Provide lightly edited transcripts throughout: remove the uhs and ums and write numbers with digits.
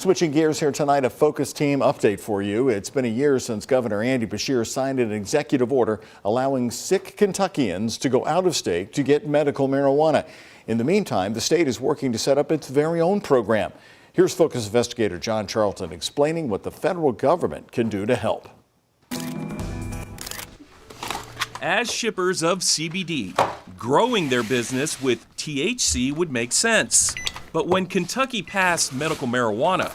Switching gears here tonight, a Focus Team update for you. It's been a year since Governor Andy Beshear signed an executive order allowing sick Kentuckians to go out of state to get medical marijuana. In the meantime, the state is working to set up its very own program. Here's Focus investigator John Charlton explaining what the federal government can do to help. As shippers of CBD, growing their business with THC would make sense. But when Kentucky passed medical marijuana,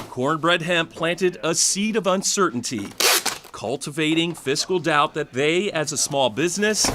Cornbread Hemp planted a seed of uncertainty, cultivating fiscal doubt that they, as a small business,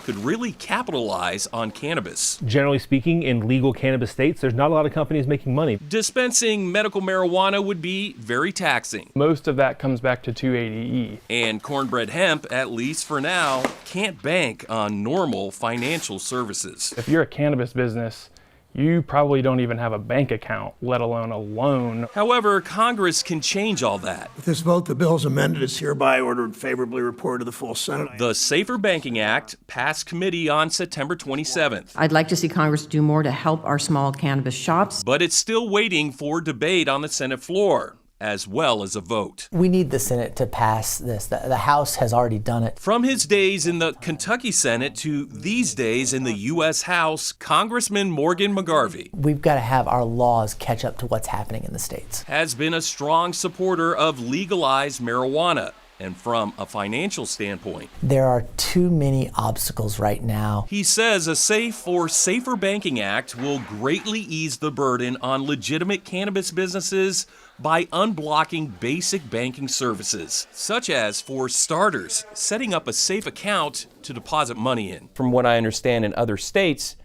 could really capitalize on cannabis. Generally speaking, in legal cannabis states, there's not a lot of companies making money. Dispensing medical marijuana would be very taxing. Most of that comes back to 280E. And Cornbread Hemp, at least for now, can't bank on normal financial services. If you're a cannabis business, you probably don't even have a bank account, let alone a loan. However, Congress can change all that. With this vote, the bill is amended. It's hereby ordered favorably reported to the full Senate. The Safer Banking Act passed committee on September 27th. I'd like to see Congress do more to help our small cannabis shops. But it's still waiting for debate on the Senate floor, as well as a vote. We need the Senate to pass this. The House has already done it. From his days in the Kentucky Senate to these days in the U.S. House, Congressman Morgan McGarvey We've got to have our laws catch up to what's happening in the states. has been a strong supporter of legalized marijuana. And from a financial standpoint, There are too many obstacles right now. he says a Safe or Safer Banking Act will greatly ease the burden on legitimate cannabis businesses by unblocking basic banking services, such as, for starters, setting up a safe account to deposit money in. From what I understand in other states,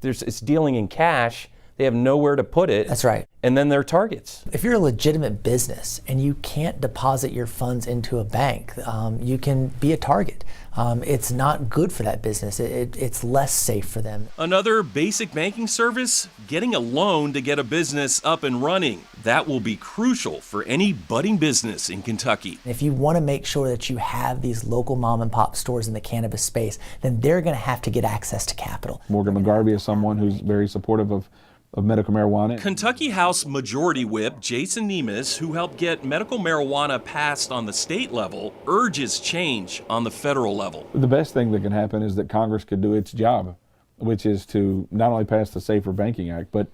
it's dealing in cash. They have nowhere to put it. That's right. And then they're targets. If you're a legitimate business and you can't deposit your funds into a bank, you can be a target. It's not good for that business. It's less safe for them. Another basic banking service, getting a loan to get a business up and running. That will be crucial for any budding business in Kentucky. If you want to make sure that you have these local mom and pop stores in the cannabis space, then they're going to have to get access to capital. Morgan McGarvey is someone who's very supportive of medical marijuana. Kentucky House Majority Whip Jason Nemes, who helped get medical marijuana passed on the state level, urges change on the federal level. The best thing that can happen is that Congress could do its job, which is to not only pass the Safer Banking Act, but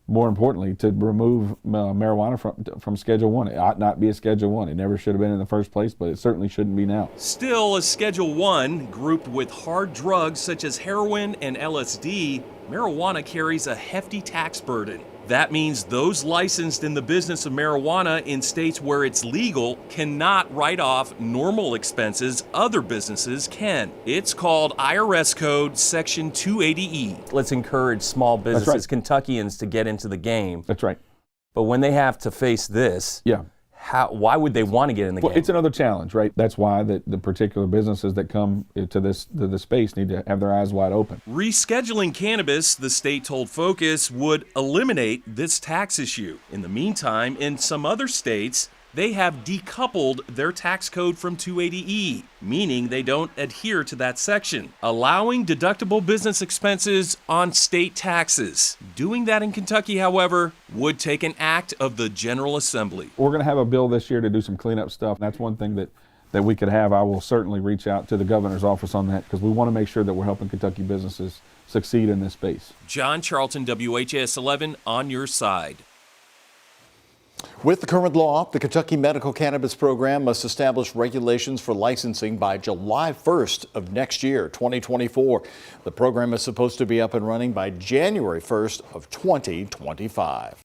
more importantly, to remove marijuana from Schedule 1. It ought not be a Schedule 1. It never should have been in the first place, but it certainly shouldn't be now. Still, a Schedule 1, grouped with hard drugs such as heroin and LSD, marijuana carries a hefty tax burden. That means those licensed in the business of marijuana in states where it's legal cannot write off normal expenses other businesses can. It's called IRS Code Section 280E. Let's encourage small businesses, right. Kentuckians, to get into the game. That's right. But when they have to face this, Yeah. why would they want to get in the Well, game? it's another challenge, right? That's why the particular businesses that come to the space need to have their eyes wide open. Rescheduling cannabis, the state told Focus, would eliminate this tax issue. In the meantime, in some other states, they have decoupled their tax code from 280E, meaning they don't adhere to that section, allowing deductible business expenses on state taxes. Doing that in Kentucky, however, would take an act of the General Assembly. We're going to have a bill this year to do some cleanup stuff. That's one thing that we could have. I will certainly reach out to the governor's office on that because we want to make sure that we're helping Kentucky businesses succeed in this space. John Charlton, WHAS 11, on your side. With the current law, the Kentucky Medical Cannabis Program must establish regulations for licensing by July 1st of next year, 2024. The program is supposed to be up and running by January 1st of 2025.